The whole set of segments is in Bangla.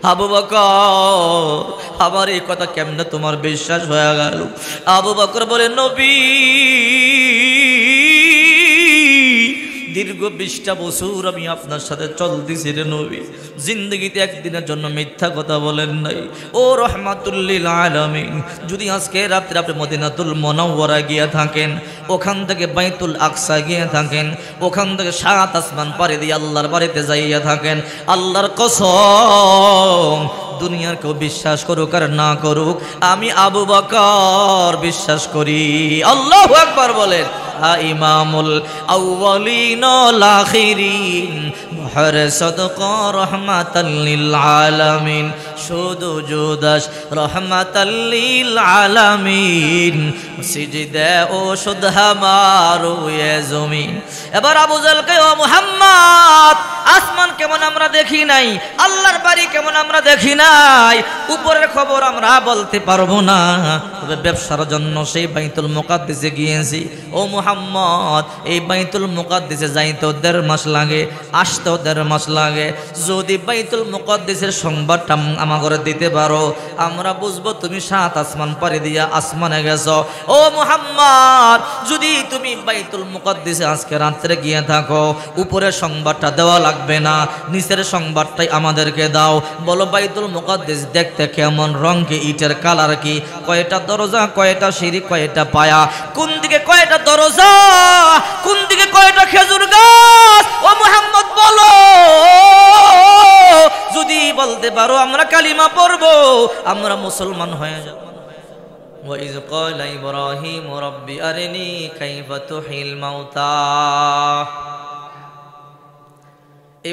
আবু বকর, আমার এই কথা কেমনে তোমার বিশ্বাস হয়ে গেল? আবু বকর বলে, নবী, দীর্ঘ 20টা বছর আমি আপনার সাথে চলতেছি রে নবী, জিন্দগিতে একদিনের জন্য মিথ্যা কথা বলেন নাই। ও রহমাতুল লিল আলামিন, যদি আজকে রাত্রে আপনি মদিনাতুল মুনাওয়ারা গিয়ে থাকেন, ওখান থেকে বাইতুল আকসা গিয়ে থাকেন, ওখান থেকে 7 আসমান পাড়ি দিয়ে আল্লাহর বাড়িতে যাইয়া থাকেন, আল্লাহর কসম, দুনিয়ার কেউ বিশ্বাস করুক আর না করুক, আমি আবু বকর বিশ্বাস করি। আল্লাহু আকবার বলেন। ইমামুল আউয়ালিন ওয়াল আখিরিন, বহর সাদকা রাহমাতাল লিল আলামিন, শুধু জুদাস রাহমাতাল লিল আলামিন, সিজদা ও শুদ হামারো এ জমিন। এবার আবু জাহলকে, ও মুহাম্মদ, আসমান কেমন আমরা দেখি নাই, আল্লাহর বাড়ি কেমন আমরা দেখি নাই, উপরের খবর আমরা বলতে পারবো না, তবে ব্যবসার জন্য সেই বাইতুল মুকাদ্দিসে গিয়েছি। ও মুহাম্মদ, এই বাইতুল মুকাদ্দিসে যাইতে 1.5 মাস লাগে, আসতেও 1.5 মাস লাগে। যদি বাইতুল মুকাদ্দিসের সংবাদটা আমাকে দিতে পারো, আমরা বুঝবো তুমি 7 আসমান পাড়ি দিয়া আসমানে গেছো। ও মুহাম্মদ, যদি তুমি বাইতুল মুকাদ্দিসে আজকে রাত্রে গিয়ে থাকো, উপরের সংবাদটা দেওয়া লাগবে না, নিচের সংবাদটাই আমাদেরকে দাও। বলো বাইতুল মুকাদ্দিস দেখতে কেমন, রং কি, ইটের কালার কি, কয়টা দরজা, কয়টা সিঁড়ি, কয়টা পায়া, কোন দিকে কয়টা দরজা, কোন দিকে কয়টা খেজুর গাছ। ও মুহাম্মদ বলো, যদি বলতে পারো আমরা কালিমা পড়বো, আমরা মুসলমান হয়ে যাব। وَإِذْ قَالَ إِبْرَاهِيمُ رَبِّ أَرِنِي كَيْفَ تُحْيِي الْمَوْتَى,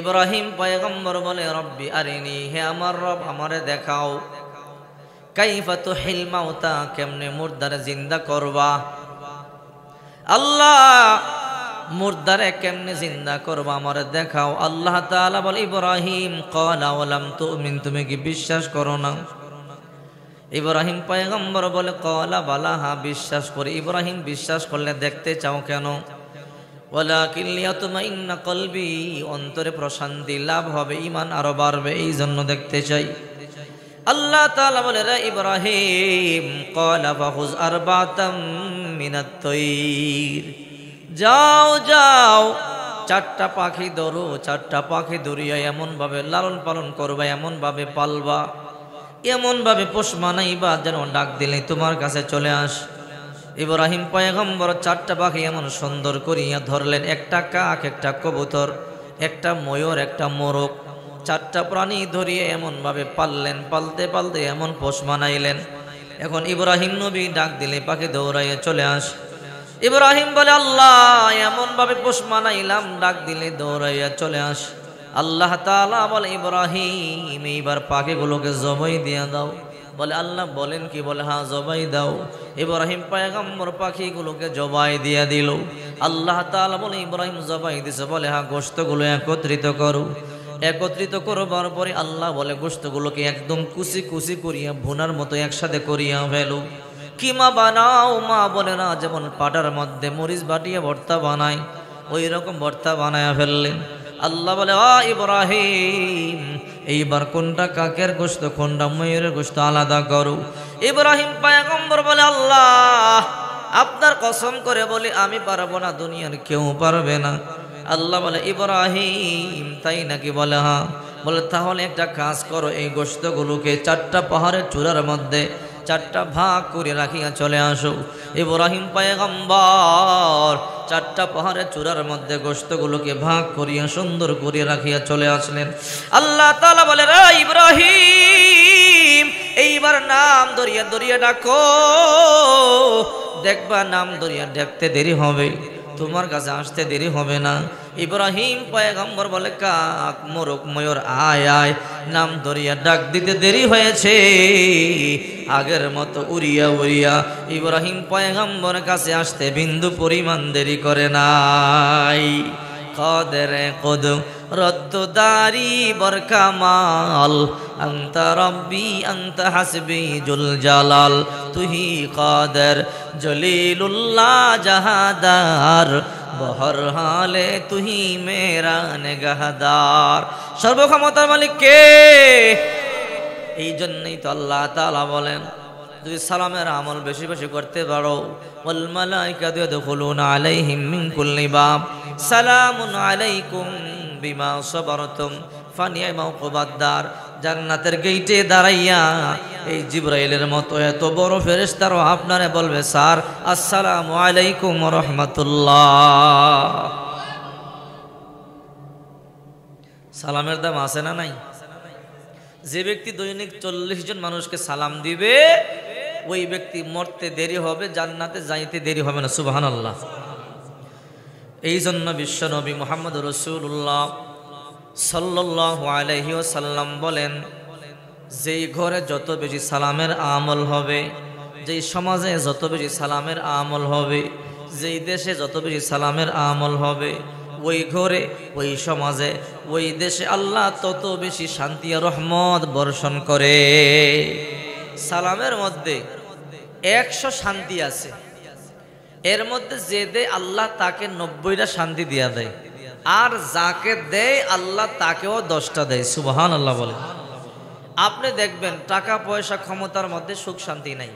ইব্রাহিম পয়গম্বর বলে, রব্বি আরিনি, হে আমার রব, আমারে দেখাও, কাইফা তুহিল মাউতা, কেমনে মুর্দারে জিন্দা করবা। আল্লাহ, মুর্দারে কেমনে জিন্দা করবা, আমারে দেখাও। আল্লাহ তাআলা বলে, ইব্রাহিম, ক্বালা ওয়ালাম তুমিন, তুমি কি বিশ্বাস করো না? ইব্রাহিম পয়গম্বর বলে, ক্বালা বালা, হ্যাঁ বিশ্বাস করি। ইব্রাহিম, বিশ্বাস করলে দেখতে চাও কেন? ওয়ালাকিন লিয়াতমাইন্না কলবি, অন্তরে প্রশান্তি লাভ হবে, ঈমান আরো বাড়বে, এই জন্য দেখতে চাই। আল্লাহ তাআলা বলে, রে ইব্রাহিম, ক্বালা ফাখুজ আরবাতাম মিনাত তায়র, যাও যাও, 4টা পাখি ধরো, 4টা পাখি ধরিয়া এমন ভাবে লালন পালন করবা, এমন ভাবে পালবা, এমন ভাবে পোষ মানাইবা যেন ডাক দিলে তোমার কাছে চলে আস। ইব্রাহিম পয়গম্বর 4টা পাখি এমন সুন্দর করিয়া ধরলেন, একটা কাক, একটা কবুতর, একটা ময়ূর, একটা মোরগ, 4টা প্রাণী ধরিয়ে এমন ভাবে পাললেন, পালতে পালতে এমন পোষ মানাইলেন। এখন ইব্রাহিম নবী ডাক দিলে পাখি দৌড়াইয়া চলে আস। ইব্রাহিম বলে, আল্লাহ, এমন ভাবে পোষ মানাইলাম, ডাক দিলে দৌড়াইয়া চলে আস। আল্লাহ তাআলা বলে, ইব্রাহিম, এইবার পাখিগুলোকে জবাই দিয়া দাও। বলে, আল্লাহ বলেন কি? বলে, হ্যাঁ জবাই দাও। ইব্রাহিম পয়গম্বর পাখিগুলোকে জবাই দিয়া দিল। আল্লাহ তাআলা বলে, ইব্রাহিম জবাই দিছে। বলে, হ্যাঁ গোশতগুলো একত্রিত করো। একত্রিত করবার পরে আল্লাহ বলে, গোশতগুলোকে একদম কুচি কুচি করিয়া ভুনার মতো একসাথে করিয়া ফেলো। কিমা বানাও, মা বলে না, যেমন পাটার মধ্যে মরিচ বাটিয়ে ভর্তা বানায়, ওই রকম ভর্তা বানায়া ফেললেন। আল্লাহ বলে, ইব্রাহিম, এইবার কোনটা কাকের গোশত, কোনটা ময়ূরের গোশত আলাদা করো। ইব্রাহিম পয়গম্বর বলে, আল্লাহ, আপনার কসম করে বলি, আমি পারবো না, দুনিয়ার কেউ পারবে না। আল্লাহ বলে, ইব্রাহিম, তাই নাকি? বলে, হ্যাঁ। বলে, তাহলে একটা কাজ করো, এই গোশতগুলোকে 4টা পাহাড়ের চূড়ার মধ্যে 4টা ভাগ করে রাখিয়া চলে আসো। ইব্রাহিম পয়গম্বর 4টা পাহাড়ের চূড়ার মধ্যে গোশতগুলোকে ভাগ করিয়া সুন্দর করে রাখিয়া চলে আসলেন। আল্লাহ তাআলা বলে, রে ইব্রাহিম, এইবার নাম ধরিয়া ধরিয়া ডাকো, দেখবা নাম ধরিয়া ডাকতে দেরি হবে, তোমার কাছে আসতে দেরি হবে না। ইব্রাহিম পয়গম্বর বলে, কাক, মোরগ, ময়ূর, আয় আয়, নাম ধরিয়া ডাক দিতে দেরি হয়েছে, আগের মতো উড়িয়া উড়িয়া ইব্রাহিম পয়গম্বরের কাছে আসতে বিন্দু পরিমাণ দেরি করে নাই। কদরে কদ রদ্দুদারি বরকামাল, আনতা রব্বি আনতা হাসবি জুল জালাল, তুহি কাদের জলিলুল্লাহ জাহাদার, বহর হালে তুহি মেরা নেগাহদার। সর্বক্ষমতার মালিক কে? এই জন্যই তো আল্লাহ তাআলা বলেন যদি সালামের আমল বেশি বেশি করতে পারো ওয়াল মালাইকাতু ইয়াদখুলুনা আলাইহিম মিন কুল্লি বাব সালামুন আলাইকুম বিমা সাবারতুম ফানিআমা উকবাদ-দার। জান্নাতের গেটে দাঁড়াইয়া এই জিবরাইলের মতো এত বড় ফেরেশতারাও আপনারে বলবে স্যার আসসালামু আলাইকুম ওয়া রাহমাতুল্লাহ। সালামের দাম আছে না নাই? যে ব্যক্তি দৈনিক 40 জন মানুষকে সালাম দিবে ওই ব্যক্তি মরতে দেরি হবে, জান্নাতে যাইতে দেরি হবে না। সুবহানাল্লাহ। এই জন্য বিশ্ব নবী মুহাম্মদ রাসূলুল্লাহ সাল্লাল্লাহু আলাইহি ওয়াসাল্লাম বলেন যেই ঘরে যত বেশি সালামের আমল হবে, যেই সমাজে যত বেশি সালামের আমল হবে, যেই দেশে যত বেশি সালামের আমল হবে, ওই ঘরে ওই সমাজে ওই দেশে আল্লাহ তত বেশি শান্তি আর রহমত বর্ষণ করে। সালামের মধ্যে 100 শান্তি আছে, এর মধ্যে যে দেয় আল্লাহ তাকে 90টা শান্তি দিয়া দেয়, আর যাকে দেয় আল্লাহ তাকেও 10টা দেয়। সুবহানাল্লাহ বলে। আপনি দেখবেন টাকা পয়সা ক্ষমতার মধ্যে সুখ শান্তি নাই।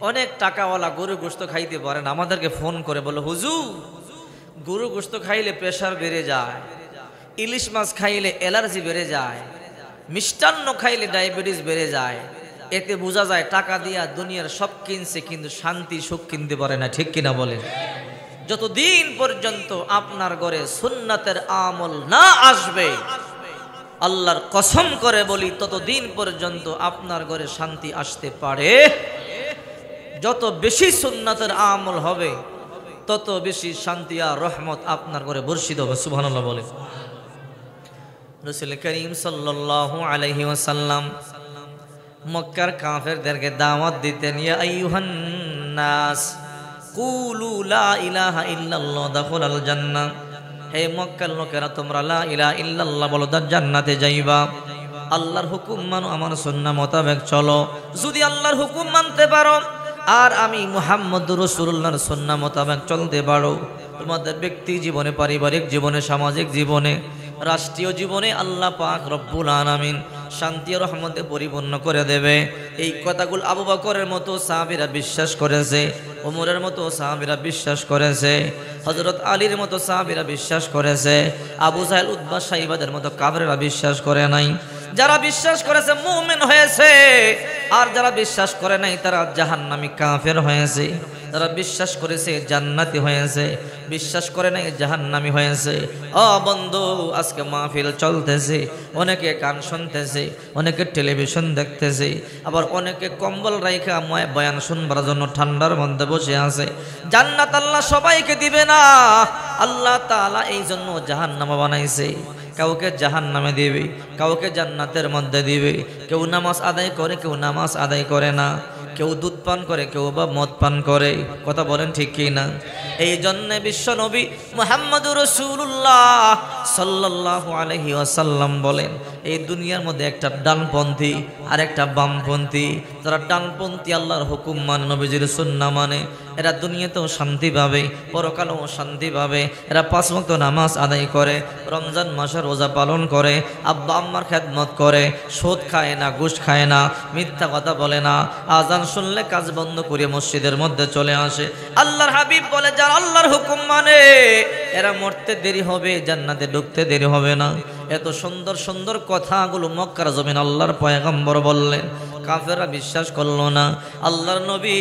অনেক টাকাওয়ালা গরু গোশত খাইতে পারেন, আমাদেরকে ফোন করে বলে হুজুর গরু গোশত খাইলে প্রেশার বেড়ে যায়, ইলিশ মাছ খাইলে অ্যালার্জি বেড়ে যায়, মিষ্টান্ন খাইলে ডায়াবেটিস বেড়ে যায়। এতে বোঝা যায় টাকা দিয়া দুনিয়ার সব কিনছে কিন্তু শান্তি সুখ কিনতে পারে না। ঠিক কিনা বলেন? যতদিন পর্যন্ত আপনার ঘরে সুন্নাতের আমল না আসবে, আল্লাহর কসম করে বলি ততদিন পর্যন্ত আপনার ঘরে শান্তি আসতে পারে। যত বেশি সুন্নাতের আমল হবে তত বেশি শান্তি আর রহমত আপনার ঘরে বর্ষিত হবে। সুবহানাল্লাহ বলে। রাসূল করিম সাল্লাল্লাহু আলাইহি ওয়াসাল্লাম মক্কার কাফেরদেরকে দাওয়াত দিতেন, ইয়া আইয়ুহান নাস কুলু লা ইলাহা ইল্লাল্লাহ দাখুলাল জান্নাহ। হে মক্কার লোকেরা তোমরা লা ইলাহা ইল্লাল্লাহ বলো জান্নাতে যাইবা। আল্লাহর হুকুম মানো, আমার সুন্নাহ মোতাবেক চলো। যদি আল্লাহর হুকুম মানতে পারো আর আমি মুহাম্মদুর রাসূলুল্লাহর সুন্নাহ মোতাবেক চলতে পারো, তোমাদের ব্যক্তি জীবনে, পারিবারিক জীবনে, সামাজিক জীবনে, রাষ্ট্রীয় জীবনে আল্লাহ পাক রব্বুল আলামিন শান্তি ও রহমতে পরিপূর্ণ করে দেবে। এই কথাগুলো আবু বকরের মতো সাহাবীরা বিশ্বাস করেছে, ওমরের মতো সাহাবীরা বিশ্বাস করেছে, হযরত আলীর মতো সাহাবীরা বিশ্বাস করেছে, আবু জাহেল উতবা সাইবাদের মতো কাফেররা বিশ্বাস করে নাই। যারা বিশ্বাস করেছে মুমিন হয়েছে, আর যারা বিশ্বাস করে নাই তারা জাহান্নামী কাফের হয়েছে। যারা বিশ্বাস করেছে জান্নাতি হয়েছে, বিশ্বাস করে নাই জাহান্নামী হয়েছে। ও বন্ধু, আজকে মাহফিল চলতেছে, অনেকে গান শুনতেছে, অনেকে টেলিভিশন দেখতেছে, আবার অনেকে কম্বল রাইখা বয়ান শুনবার জন্য ঠান্ডার মধ্যে বসে আছে। জান্নাত আল্লাহ সবাইকে দিবে না, আল্লাহ তাআলা এই জন্য জাহান্নাম বানাইছে। কাউকে জাহান্নামে দিবে, কাউকে জান্নাতের মধ্যে দিবে। কেউ নামাজ আদায় করে, কেউ নামাজ আদায় করে না, কেউ দুধ পান করে, কেউ বা মদ পান করে। কথা বলেন ঠিক কি না? এই জন্য বিশ্ব নবী মুহাম্মদুর রাসূলুল্লাহ সাল্লাল্লাহু আলাইহি ওয়াসাল্লাম বলেন এই দুনিয়ার মধ্যে একটা ডানপন্থী আর একটা বামপন্থী। যারা ডানপন্থী আল্লাহর হুকুম মানে, নবীজির সুন্নাহ মানে, এরা দুনিয়াতেও শান্তি পাবে, পরকালেও শান্তি পাবে। এরা 5 ওয়াক্ত নামাজ আদায় করে, রমজান মাসের রোজা পালন করে, আব্বা আম্মার খেদমত করে, সুদ খায় না, ঘুষ খায় না, মিথ্যা কথা বলে না, আজান শুনলে কাজ বন্ধ করে মসজিদের মধ্যে চলে আসে। আল্লাহর হাবিব বলে যারা আল্লাহর হুকুম মানে এরা মরতে দেরি হবে, জান্নাতে ঢুকতে দেরি হবে না। এত সুন্দর সুন্দর কথাগুলো মক্কার জমিন আল্লাহর পয়গম্বর বললেন, কাফেররা বিশ্বাস করলো না। আল্লাহর নবী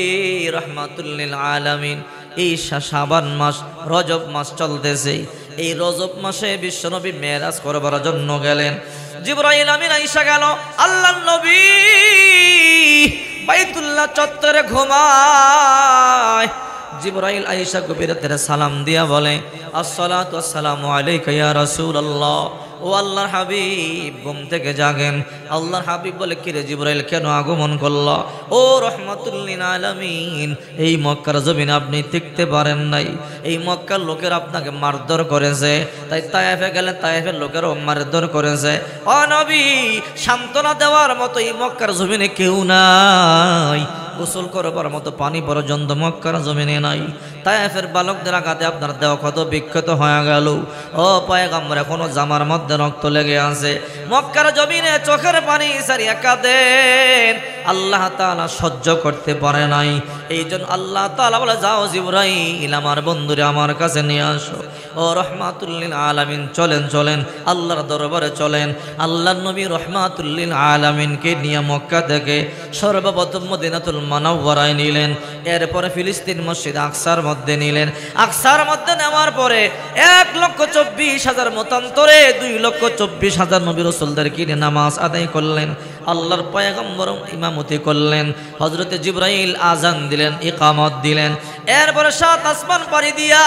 রাহমাতুল লিল আলামিন এই শাবান মাস, রজব মাস চলতেছে, এই রজব মাসে বিশ্বনবী মেরাজ করবার জন্য গেলেন। জিবরাইল আমিন আয়েশা গেল, আল্লাহর নবী বাইতুল্লাহ চত্বরে ঘুমায়। জিবরাইল আয়েশা গভীরাতে সালাম দিয়া বলে, আসসালাতু ওয়াসসালামু আলাইকা ইয়া রাসূলুল্লাহ। ও আল্লাহর হাবিব ঘুম থেকে জাগেন। আল্লাহর হাবিব বলে, কিরে জিবরাইল কেন আগমন করল? ও রাহমাতুল লিল আলামিন, এই মক্কার জমিনে আপনি টিকতে পারেন নাই, এই মক্কার লোকের আপনাকে মারধর করেছে, তাই তায়েফে গেলে তায়েফের লোকেরও মারধর করেছে। ও নবী, সান্ত্বনা দেওয়ার মতো এই মক্কার জমিনে কেউ নাই, গোসল করবার মতো পানি পর্যন্ত মক্কার জমিনে নাই। তায়েফের বালকদের আঘাতে আপনার দেহ কত বিক্ষত হয়ে গেল। ও পয়গম্বর, এখনো জামার মধ্যে রক্ত লেগে আছে। মক্কার জমিনে চোখের পানি সারিয়া কাঁদেন, আল্লাহ তাআলা সহ্য করতে পারে নাই। এই জন্য আল্লাহ তাআলা বলে, যাও জিবরাইল আমার বন্ধুরে আমার কাছে নিয়ে আসো। ও রহমাতুল লিল আলামিন, চলেন চলেন আল্লাহর দরবারে চলেন। আল্লাহর নবী রহমাতুল লিল আলামিনকে নিয়ে মক্কা থেকে সর্বপ্রথম মদিনাতুল মুনাওয়ারায় নিলেন, এরপরে ফিলিস্তিন মসজিদ আকসার মধ্যে নিলেন। আকসার মধ্যে নেওয়ার পরে 1,24,000 মতান্তরে 2,24,000 নবী রাসূলদের কিনে নামাজ আদায় করলেন। আল্লাহর পয়গম্বর ইমামতি করলেন, হযরতে জিবরাইল আযান দিলেন, ইকামত দিলেন। এরপরে 7 আসমান পাড়ি দিয়া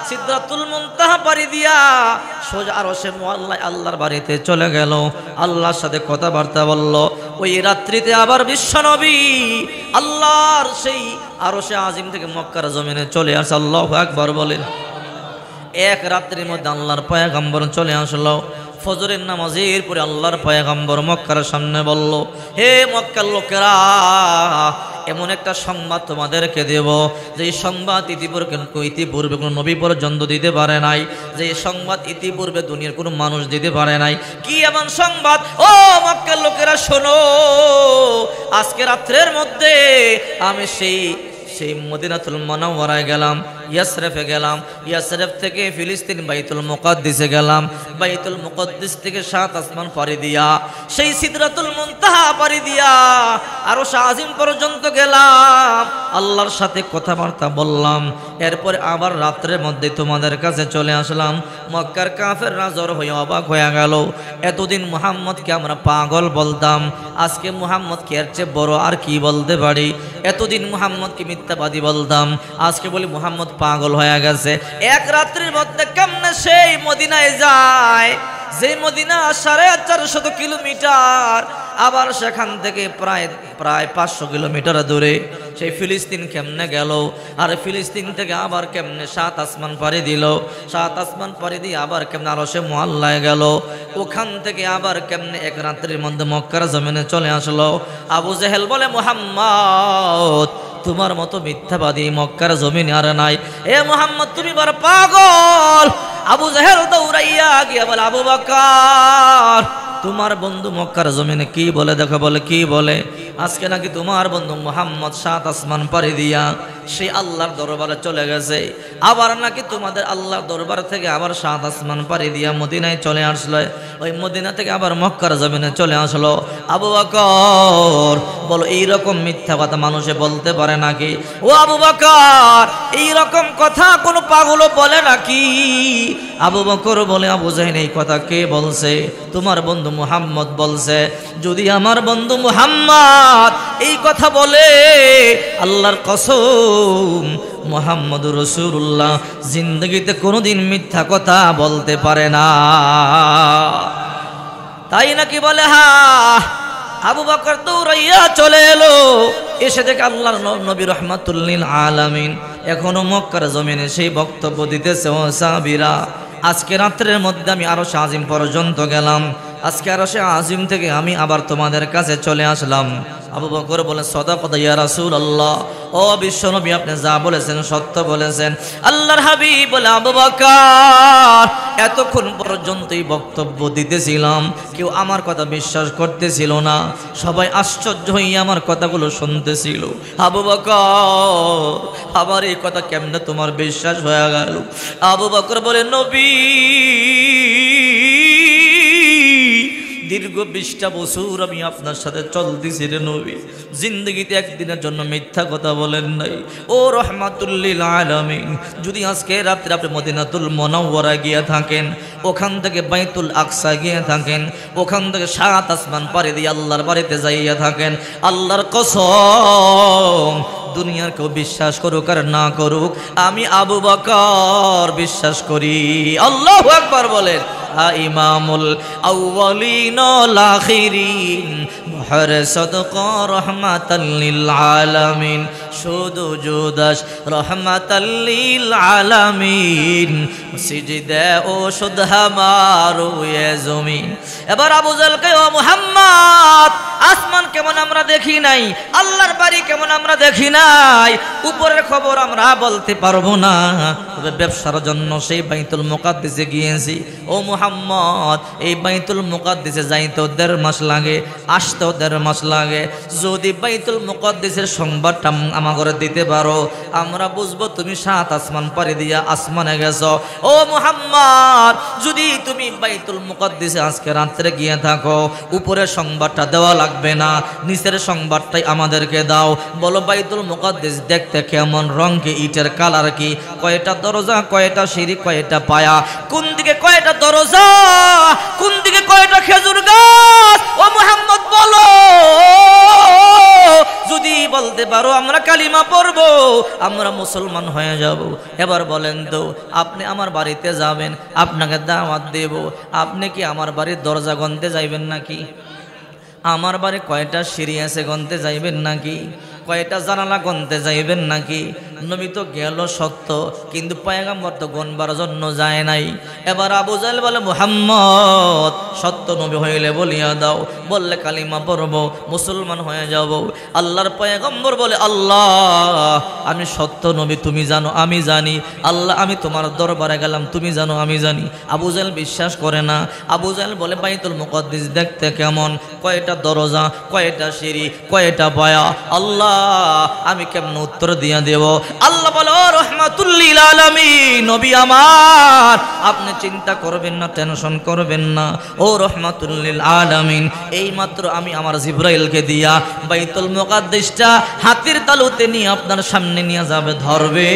সিদরাতুল মুনতাহা পাড়ি দিয়া সোজা আরশে মুআল্লায় আল্লাহর বাড়িতে চলে গেল, আল্লাহর সাথে কথাবার্তা বলল। ওই রাত্রিতে আবার বিশ্বনবী আল্লাহর সেই আরশে আজিম থেকে মক্কার জমিনে চলে আসে। আল্লাহু আকবার বলেন। এক রাত্রির মধ্যে আল্লাহর পয়গম্বর চলে আসলো। ফজরের নামাজের পরে আল্লাহর পয়গম্বর মক্কার সামনে বলল, হে মক্কার লোকেরা, এমন একটা সংবাদ তোমাদেরকে দেব যে সংবাদ ইতিপূর্বে কোনো নবী পর্যন্ত দিতে পারে নাই, যে সংবাদ ইতিপূর্বে দুনিয়ার কোনো মানুষ দিতে পারে নাই। কি এমন সংবাদ? ও মক্কার লোকেরা শোনো, আজকে রাত্রের মধ্যে আমি সেই মদিনাতুল মুনাওয়ারায় গেলাম, ইয়াসরিফে গেলাম, ইয়াসরিফ থেকে ফিলিস্তিন বাইতুল মুকাদ্দিসে গেলাম, বাইতুল মুকাদ্দিস থেকে 7 আসমান পাড়ি দিয়া সেই সিদরাতুল মুনতাহা পাড়ি দিয়া আরশ আজিম পর্যন্ত গেলাম, আল্লাহর সাথে কথাবার্তা বললাম। এরপরে আবার রাত্রের মধ্যে তোমাদের কাছে চলে আসলাম। মক্কার কাফেররা জড় হয়ে অবাক হয়ে গেল। এতদিন মুহাম্মদকে আমরা পাগল বলতাম, আজকে মুহাম্মদকে এর চেয়ে বড় আর কি বলতে পারি? এতদিন মুহাম্মদকে মিথ্যাবাদী বলতাম, আজকে বলি মুহাম্মদ পাগল হয়ে গেছে। এক রাত্রির মধ্যে কেমনে সেই মদিনায় যায়, যে মদিনা 450 কিলোমিটার, আবার সেখান থেকে প্রায় 500 কিলোমিটার দূরে সেই ফিলিস্তিন কেমনে গেল, আর ফিলিস্তিন থেকে আবার কেমনে 7 আসমান পাড়ি দিল, 7 আসমান পাড়ি দিয়ে আবার কেমনে আরশে মুআল্লায় গেল, ওখান থেকে আবার কেমনে এক রাত্রির মধ্যে মক্কার জমিনে চলে আসলো। আবু জেহেল বলে, মুহাম্মদ তোমার মতো মিথ্যাবাদী মক্কার জমিনে আর নাই। এ মুহাম্মদ তুমি বড় পাগল। আবু জেহেল দৌড়াইয়া গিয়া বলে, আবু বকর তোমার বন্ধু মক্কার জমিনে কি বলে দেখো। বলে কি বলে? আজকে নাকি তোমার বন্ধু মুহাম্মদ 7 আসমান পাড়ি দিয়া সেই আল্লাহর দরবারে চলে গেছে, আবার নাকি তোমাদের আল্লাহর দরবার থেকে আবার 7 আসমান পাড়ি দিয়া মদিনায় চলে আসলো, ওই মদিনা থেকে আবার মক্কার জমিনে চলে আসলো। আবু বকর বলো, এইরকম মিথ্যা কথা মানুষে বলতে পারে নাকি? ও আবু বকর, এইরকম কথা কোনো পাগলও বলে নাকি? আবু বকর বলে, আবু জাহেল এই কথা কে বলছে? তোমার বন্ধু মুহাম্মদ বলছে। যদি আমার বন্ধু মুহাম্মদ এই কথা বলে, আল্লাহর কসম মুহাম্মদুর রাসূলুল্লাহ জিন্দেগিতে কোনোদিন মিথ্যা কথা বলতে পারে না। তাই নাকি? বলে হ্যাঁ। আবু বকর দৌড়াইয়া চলে এলো, এসে দেখে আল্লাহর নবী রাহমাতুল লিল আলামিন এখনো মক্কার জমিনে সেই বক্তব্য দিতেছে। ও সাহাবীরা, আজকে রাত্রের মধ্যে আমি আরশে আজিম পর্যন্ত গেলাম, আজকে আরশে আজিম থেকে আমি আবার তোমাদের কাছে চলে আসলাম। আবু বকর বলে, সাদাকাত ইয়া রাসূলুল্লাহ, ও বিশ্বনবী আপনি যা বলেছেন সত্য বলেছেন। আল্লাহর হাবিব বলে, আবু বকর এতক্ষণ পর্যন্তই বক্তব্য দিতেছিলাম, কেউ আমার কথা বিশ্বাস করতেছিল না, সবাই আশ্চর্য হয়ে আমার কথাগুলো শুনতেছিল। আবু বকর আমার এই কথা কেমনে তোমার বিশ্বাস হয়ে গেল? আবু বকর বলে, নবী দীর্ঘ 20টা বছর আমি আপনার সাথে চলতেছি রে নবী, জিন্দগিতে একদিনের জন্য মিথ্যা কথা বলেন নাই। ও রহমাতুল লিল আলামিন, যদি আজকে রাত্রে আপনি মদিনাতুল মুনাওয়ারা গিয়ে থাকেন, ওখান থেকে বাইতুল আকসা গিয়ে থাকেন, ওখান থেকে 7 আসমান পাড়ি দিয়ে আল্লাহর বাড়িতে যাইয়া থাকেন, আল্লাহর কসম দুনিয়ার কেউ বিশ্বাস করুক আর না করুক, আমি আবু বকর বিশ্বাস করি। আল্লাহু আকবার বলেন। ইমামুল আউয়ালিন ওয়াল আখিরিন মুহর সাদকা রাহমাতাল লিল আলামিন, শুধু জুদাস রাহমাতাল লিল আলামিন, সিজদা ও শুদ হামারু ইয়া জমিন। এবার আবু জাহল কয়, ও মুহাম্মদ আসমান কেমন আমরা দেখি নাই, আল্লাহর বাড়ি কেমন আমরা দেখি নাই, উপরের খবর আমরা বলতে পারবো না, তবে ব্যবসার জন্য সেই বাইতুল মুকাদ্দিসে গিয়েছি। ও মুহাম্মদ, এই বাইতুল মুকাদ্দিসে যাইতেও 1.5 মাস লাগে, আসতেও 1.5 মাস লাগে। যদি বাইতুল মুকাদ্দিসের সংবাদটা আমাকে দিতে পারো, আমরা বুঝবো তুমি 7 আসমান পাড়ি দিয়া আসমানে গেছো। ও মুহাম্মদ, যদি তুমি বাইতুল মুকাদ্দিসে আজকে রাত্রে গিয়ে থাকো, উপরের সংবাদটা দেওয়া লাগবে না, নিচের সংবাদটাই আমাদেরকে দাও। বলো বাইতুল মুকাদ্দিস দেখতে কেমন, রং কি, ইটের কালার কি, কয়টা দরজা, কয়টা সিঁড়ি, কয়টা পায়া, কোন দিকে কয়টা দরজা, কোন দিকে কয়টা খেজুর গাছ। ও মুহাম্মদ বলো, যদি বলতে পারো আমরা কালিমা পড়বো, আমরা মুসলমান হয়ে যাব। এবার বলেন তো, আপনি আমার বাড়িতে যাবেন, আপনাকে দাওয়াত দেব, আপনি কি আমার বাড়ির দরজা গনতে যাইবেন নাকি? আমার বাড়ি কয়টা সিঁড়ি আছে গনতে যাইবেন নাকি? কয়টা জানালা গনতে যাইবেন নাকি? নবী তো গেল সত্য, কিন্তু পয়গম্বর তো গনবার জন্য যায় নাই। এবার আবু জাহেল বলে, মুহাম্মদ সত্য নবী হইলে বলিয়া দাও, বললে কালিমা পড়ব, মুসলমান হয়ে যাব। আল্লাহর পয়গম্বর বলে, আল্লাহ আমি সত্য নবী, তুমি জানো আমি জানি। আল্লাহ আমি তোমার দরবারে গেলাম, তুমি জানো আমি জানি। আবু জাহেল বিশ্বাস করে না। আবু জাহেল বলে, বাইতুল মুকাদ্দিস দেখতে কেমন, কয়টা দরজা, কয়টা সিঁড়ি, কয়টা পায়া, আল্লাহ আমি কেমন উত্তর দিয়া দেব? আল্লাহ বলে, ও রাহমাতুল লিল আলামিন নবী আমার, আপনি চিন্তা করবেন না, টেনশন করবেন না। ও রাহমাতুল লিল আলামিন, এই মাত্র আমি আমার জিবরাইলকে দিয়া বাইতুল মুকাদ্দিসটা হাতির তালুতে নিয়ে আপনার সামনে নিয়ে যাবে, ধরবে।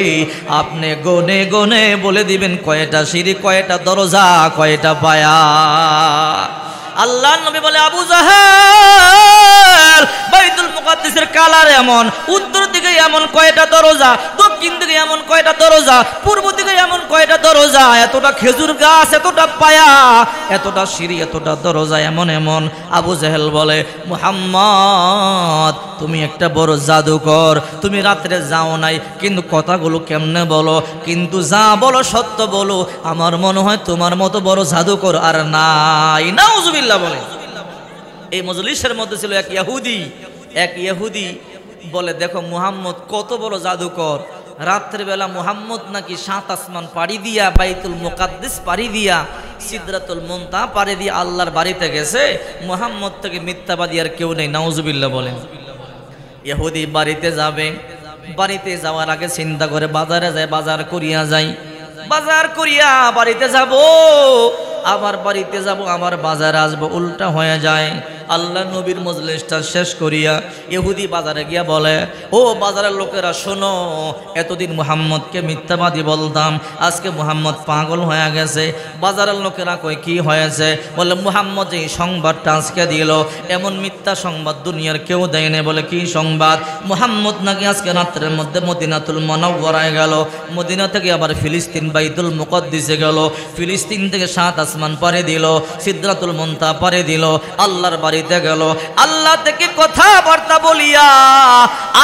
আপনি গনে গনে বলে দিবেন কয়টা সিঁড়ি, কয়টা দরজা, কয়টা পায়া। আল্লাহ নবী বলে, আবু জাহেল বাইতুল মুকাদ্দিসের কালার এমন, উত্তর দিকে এমন কয়টা দরজা, দক্ষিণ দিকে এমন কয়টা দরজা, পূর্ব দিকে এমন কয়টা দরজা, এতটা খেজুর গাছ, এতটা পায়া, এতটা সিঁড়ি, এতটা দরজা, এমন এমন। আবু জাহেল বলে, মুহাম্মদ তুমি একটা বড় জাদুকর, তুমি রাত্রে যাও নাই, কিন্তু কথাগুলো কেমনে বলো, কিন্তু যা বলো সত্য বলো। আমার মনে হয় তোমার মতো বড় জাদুকর আর নাই। নাউজুবিল্লাহ বলে। এই মজলিসের মধ্যে ছিল এক ইহুদি বলে, দেখো মুহাম্মদ কত বড় জাদুকর, রাত্রিবেলা মুহাম্মদ নাকি 7 আসমান পাড়ি দিয়া, বাইতুল মুকাদ্দিস পাড়ি দিয়া, সিদরাতুল মুনতাহা পাড়ি দিয়া আল্লাহর বাড়িতে গেছে। মুহাম্মদ থেকে মিথ্যাবাদী আর কেউ নেই। নাউজুবিল্লাহ বলেন। ইহুদি বাড়িতে যাবে, বাড়িতে যাওয়ার আগে চিন্তা করে বাজারে যায়, বাজার করিয়া যাই, বাজার করিয়া বাড়িতে যাব, আবার বাড়িতে যাব, আবার বাজারে আসবো, উল্টা হয়ে যায়। আল্লাহ নবীর মজলিসটা শেষ করিয়া ইহুদি বাজারে গিয়া বলে, ও বাজারের লোকেরা শোনো, এতদিন মুহাম্মদকে মিথ্যাবাদী বলতাম, আজকে মুহাম্মদ পাগল হয়ে গেছে। বাজারের লোকেরা কই কি হয়েছে? বলে, মুহাম্মদ এই সংবাদটা আজকে দিল, এমন মিথ্যা সংবাদ দুনিয়ার কেউ দেয়নি। বলে, কি সংবাদ? মুহাম্মদ নাকি আজকে রাত্রের মধ্যে মদিনাতুল মুনাওয়ারায় গেল, মদিনা থেকে আবার ফিলিস্তিন বাইতুল মুকাদ্দিসে গেল, ফিলিস্তিন থেকে 7 আসমান পাড়ি দিল, সিদরাতুল মুনতাহা পাড়ি দিল, আল্লাহর বাড়িতে গেল, আল্লাহ থেকে কথাবার্তা বলিয়া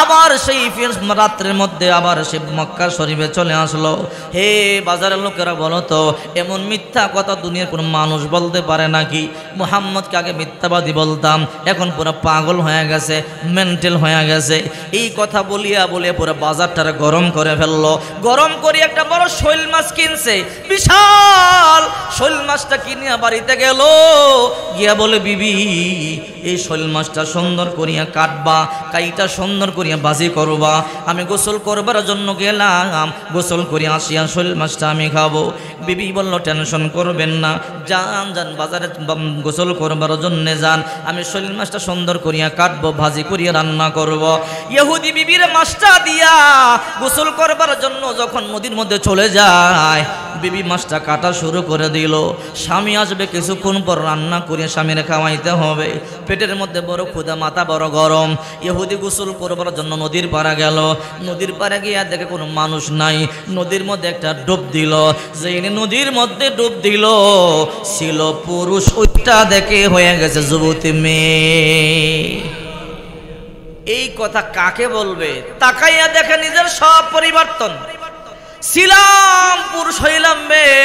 আবার সেই রাত্রের মধ্যে আবার সে মক্কা শরীফে চলে আসলো। হে বাজারের লোকেরা বলো তো, এমন মিথ্যা কথা দুনিয়ার কোনো মানুষ বলতে পারে নাকি? মুহাম্মদকে আগে মিথ্যাবাদী বলতাম, এখন পুরো পাগল হয়ে গেছে, মেন্টাল হয়ে গেছে। এই কথা বলিয়া বলিয়া পুরো বাজারটারে গরম করে ফেললো। গরম করে একটা বড় শৈল মাছ কিনছে, বিশাল শৈল মাছটা কিনিয়া বাড়িতে গেল, গিয়া বলে, বিবি এই শৈল মাছটা সুন্দর করিয়া কাটবা, কাইটা সুন্দর করিয়া বাজি করবা, আমি গোসল করবার জন্য গেলাম, গোসল করিয়া আসিয়া শৈল মাছটা আমি খাবো। বিবি বলল, টেনশন করবেন না, যান যান বাজারে গোসল করবার জন্য যান, আমি শৈল মাছটা সুন্দর করিয়া কাটবো, ভাজি করিয়া রান্না করব। ইহুদি বিবির মাছটা দিয়া গোসল করবার জন্য যখন নদীর মধ্যে চলে যায়, বিবি মাছটা কাটা শুরু করে দিল। স্বামী আসবে কিছুক্ষণ পর, রান্না করিয়া স্বামীর খাওয়াইতে হবে, পেটের মধ্যে বড় ক্ষুধা, মাথা বড় গরম। ইহুদি গোসল করবার জন্য নদীর পাড়ে গেল, নদীর পাড়ে গিয়ে দেখে কোনো মানুষ নাই, নদীর মধ্যে একটা ডুব দিল। যে নদীর মধ্যে ডুব দিল ছিল পুরুষ, ওইটা দেখে হয়ে গেছে যুবতী মেয়ে। এই কথা কাকে বলবে? তাকাইয়া দেখে নিজের সব পরিবর্তন, ছিলাম পুরুষ হইলাম মেয়ে।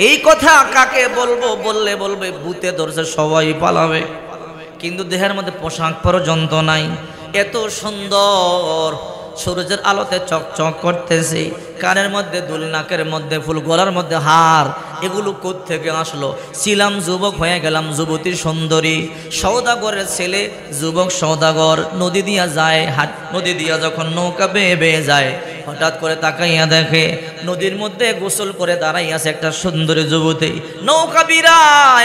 এই কথা কাকে বলবো? বললে বলবে ভূতে ধরছে, সবাই পালাবে, কিন্তু দেহের মধ্যে পোশাক পর্যন্ত নাই। এত সুন্দর সূর্যের আলোতে চকচক করতেছে, কানের মধ্যে দুল, নাকের মধ্যে ফুল, গলার মধ্যে হার, এগুলো কোত্থেকে আসলো? ছিলাম যুবক, হয়ে গেলাম যুবতী সুন্দরী। সওদাগরের ছেলে, যুবক সওদাগর, নদী দিয়া যায়, নদী দিয়া যখন নৌকা বেয়ে বেয়ে যায়, হঠাৎ করে তাকাইয়া দেখে নদীর মধ্যে গোসল করে দাঁড়াই আছে একটা সুন্দরী যুবতী। নৌকা বিরা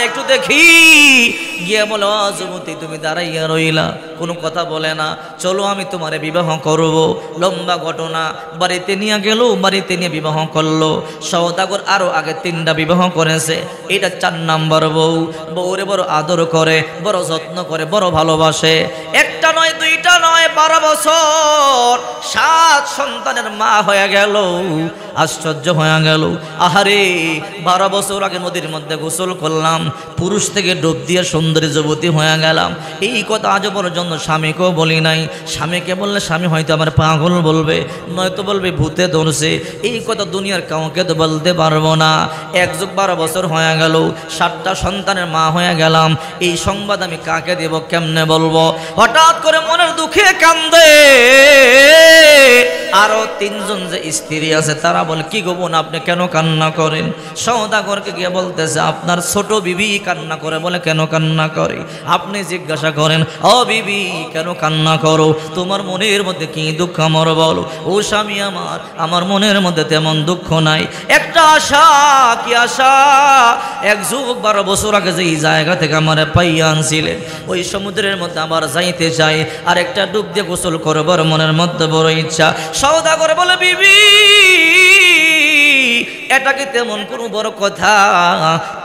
একটু দেখি, গিয়ে বলো, যুবতী তুমি দাঁড়াইয়া রইলা, কোনো কথা বলে না, চলো আমি তোমারে বিবাহ করব। লম্বা ঘটনা, বাড়িতে নিয়ে গেল, বাড়িতে নিয়ে বিবাহ করলো। সওদাগর আরো আগে 3টা বিবাহ করেছে, এটা 4 নাম্বার বউ। বউরে বড় আদর করে, বড় যত্ন করে, বড় ভালোবাসে। একটা নয়, 2টা নয়, 12 বছর 7 সন্তানের মা হয়ে গেল। আশ্চর্য হয়ে গেল, আহারে 12 বছর আগে নদীর মধ্যে গোসল করলাম, পুরুষ থেকে ডুব দিয়ে সুন্দরী যুবতী হয়ে গেলাম। এই কথা আজ পর্যন্ত স্বামীকেও বলি নাই। স্বামীকে বললে স্বামী হয়তো আমার পাগল বলবে, নয়তো বলবে ভূতে ধরছে। এই কথা দুনিয়ার কাউকে তো বলতে পারবো না। 1 যুগ 12 বছর হয়ে গেল, 7টা সন্তানের মা হয়ে গেলাম। এই সংবাদ আমি কাকে দেব, কেমনে বলবো? হঠাৎ করে মনের দুঃখে কান্দে। আরো 3 জন যে স্ত্রী আছে তারা বলে, কি গো বোন, আপনি কেন কান্না করেন? সওদাগরকে গিয়ে বলতেছে, আপনার ছোট বিবি কান্না করে। বলে, কেন কান্না করে? আপনি জিজ্ঞাসা করেন, ও বিবি কেন কান্না করো? তোমার মনের মধ্যে কি দুঃখ আমার বলো। ও স্বামী আমার, আমার মনের মধ্যে তেমন দুঃখ নাই, একটা আশা। কি আশা? 1 যুগ 12 বছর আগে যেই জায়গা থেকে আমার পাইয়া আনছিলেন, ওই সমুদ্রের মধ্যে আবার যাইতে চাই, আর একটা ডুব দিয়ে গোসল করবার মনের মধ্যে বড় ইচ্ছা। সওদাগর বলে, বিবি এটা কি তেমন কোনো বড় কথা?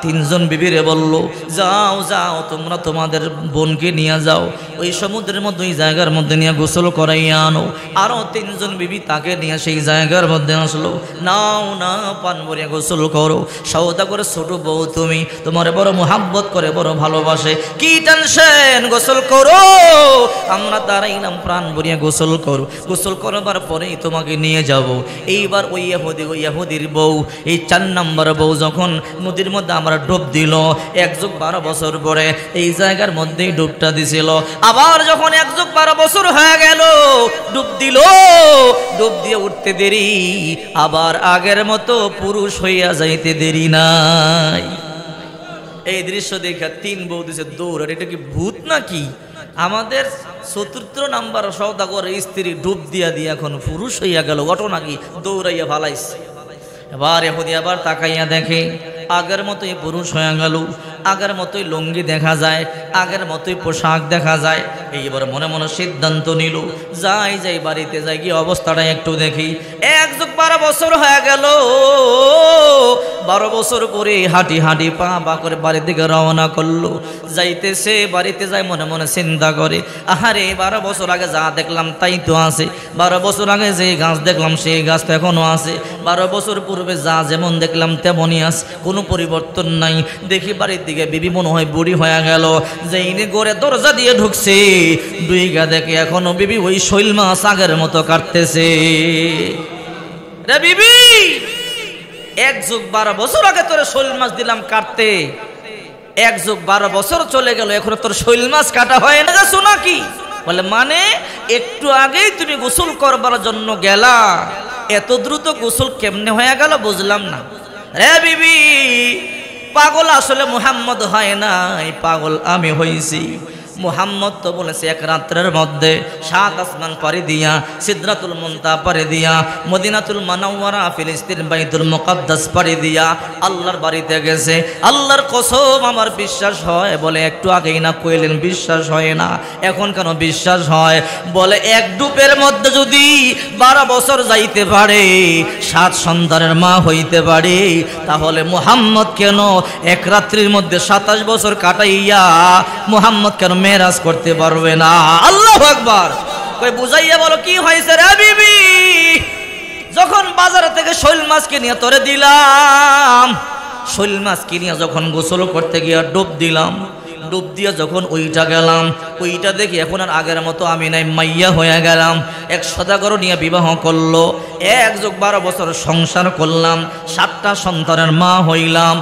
3 জন বিবিরে বলল, যাও যাও, তোমরা তোমাদের বোনকে নিয়ে যাও, ওই সমুদ্রের মধ্যে, ওই জায়গার মধ্যে নিয়ে গোসল করাইয়া আনো। আরো 3 জন বিবি তাকে নিয়ে সেই জায়গার মধ্যে আসলো। নাও না, পান ভরিয়া গোসল করো। সওদাগর ছোট বউ তুমি, তোমার বড় মোহাব্বত করে, বড় ভালোবাসে, কি টেনশন, গোসল করো। আমরা দাঁড়াইলাম, প্রাণ ভরিয়া গোসল করো। গোসল করবার পরেই তোমাকে নিয়ে যাব। এইবার ওই ইহুদির বউ, এই 4 নম্বর বউ যখন নদীর মধ্যে আমরা ডুব দিল, 1 যুগ 12 বছর পরে এই জায়গার মধ্যেই ডুবটা দিছিল। আবার যখন 1 যুগ 12 বছর হয়ে গেল, ডুব দিল, ডুব দিয়ে উঠতে দেরি, আবার আগের মতো পুরুষ হইয়া যাইতে দেরি নাই। এই দৃশ্য দেখে 3 বউ দিছে দৌড়। আর এটা কি ভূত নাকি? আমাদের 4th নাম্বার সওদাগর স্ত্রী ডুব দিয়া দিয়ে এখন পুরুষ হইয়া গেল, ঘটনা কি? দৌড়াইয়া ভালাইছে। এবার এহুদি আবার তাকাইয়া দেখে আগের মতোই পুরুষ হয়ে গেল, আগের মতোই লুঙ্গি দেখা যায়, আগের মতোই পোশাক দেখা যায়। এইবার মনে মনে সিদ্ধান্ত নিল, যাই বাড়িতে যাই, গিয়ে অবস্থাটা একটু দেখি। 1 যুগ 12 বছর হয়ে গেল। 12 বছর পরে হাঁটি হাঁটি পা পা করে বাড়ির দিকে রওনা করলো। যাইতেছে, বাড়িতে যাই মনে মনে চিন্তা করে, আহারে 12 বছর আগে যা দেখলাম তাই তো আছে, 12 বছর আগে যে গাছ দেখলাম সেই গাছ তো এখনো আছে, 12 বছর পূর্বে যা যেমন দেখলাম তেমনই আছে, কোনো পরিবর্তন নাই। দেখি বাড়ির দিকে বিবি মনে হয় বুড়ি হয়ে গেল। যেইনি ঘরে দরজা দিয়ে ঢুকছে, 2 গা দেখে এখনো বিবি ওই শৈল মাছ আগের মতো কাটতেছে। রে বিবি, 1 যুগ 12 বছর আগে তোরে শৈল মাছ দিলাম কাটতে, 1 যুগ 12 বছর চলে গেল, এখনো তোর শৈল মাছ কাটা হয় না গেছো নাকি? বলে, মানে একটু আগেই তুমি গোসল করবার জন্য গেলা, এত দ্রুত গোসল কেমনে হয়ে গেল বুঝলাম না। রে বিবি, পাগল আসলে মুহাম্মদ হয় নাই, পাগল আমি হইছি। মুহাম্মদ তো বলেছে 1 রাত্রের মধ্যে 7 আসমান পাড়ি দিয়া, সিদরাতুল মুনতাহা পাড়ি দিয়া, মদিনাতুল মুনাওয়ারা ফিলিস্তিন বাইতুল মুকাদ্দাস পাড়ি দিয়া আল্লাহর বাড়িতে গেছে। আল্লাহর কসম আমার বিশ্বাস হয়। বলে, একটু আগেই না কইলেন বিশ্বাস হয় না, এখন কেন বিশ্বাস হয়? বলে, 1 ডুবের মধ্যে যদি 12 বছর যাইতে পারে, 7 সন্তানের মা হইতে পারে, তাহলে মুহাম্মদ কেন 1 রাত্রির মধ্যে 27 বছর কাটাইয়া মুহাম্মদ কেন মেরাজ করতে পারবে না? আল্লাহু আকবার। কই বুঝাইয়া বলো, কি হয়েছে রে বিবি? যখন বাজার থেকে শৈল মাছ কিনিয়া তোরে দিলাম, শৈল মাছ কিনিয়া যখন গোসল করতে গিয়া ডুব দিলাম, ডুব দিয়ে যখন ওইটা গেলাম, ওইটা দেখি এখন আর আগের মতো আমি নাই, মাইয়া হয়ে গেলাম। 1 সদাগর নিয়ে বিবাহ করলো, 1 যোগ 12 বছর সংসার করলাম, 7টা সন্তানের মা হইলাম।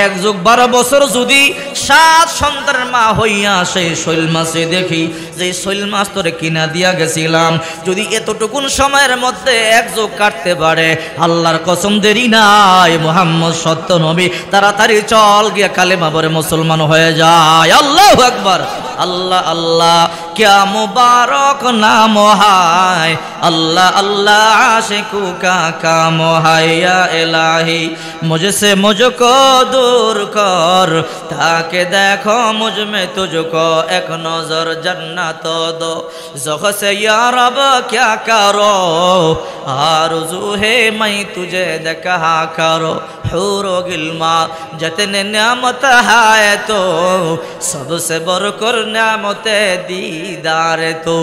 1 যোগ 12 বছর যদি 7 সন্তানের মা হইয়া সেই শৈল মাছে দেখি যে শৈল মাছ তোরে কিনা দিয়া গেছিলাম, যদি এতটুকুন সময়ের মধ্যে 1 যোগ কাটতে পারে, আল্লাহর কসম দেরি নাই, মুহাম্মদ সত্য নবী, তাড়াতাড়ি চল গিয়া কালেমা পড়ে মুসলমান হয়ে যায়। আল্লাহু আকবার। अल्लाह अल्लाह क्या मुबारक नाम है, अल्लाह अल्लाह आशिकू का काम है। या इलाही मुझसे मुझको दूर कर, ताकि देखो मुझ में तुझको एक नजर जन्नत दो। ज़ोख से या रब क्या करो, आरज़ू है मैं तुझे देखा करो। हूरो गिल्मा जितने नेमत है तो सबसे बढ़कर नेमत दीदार तो।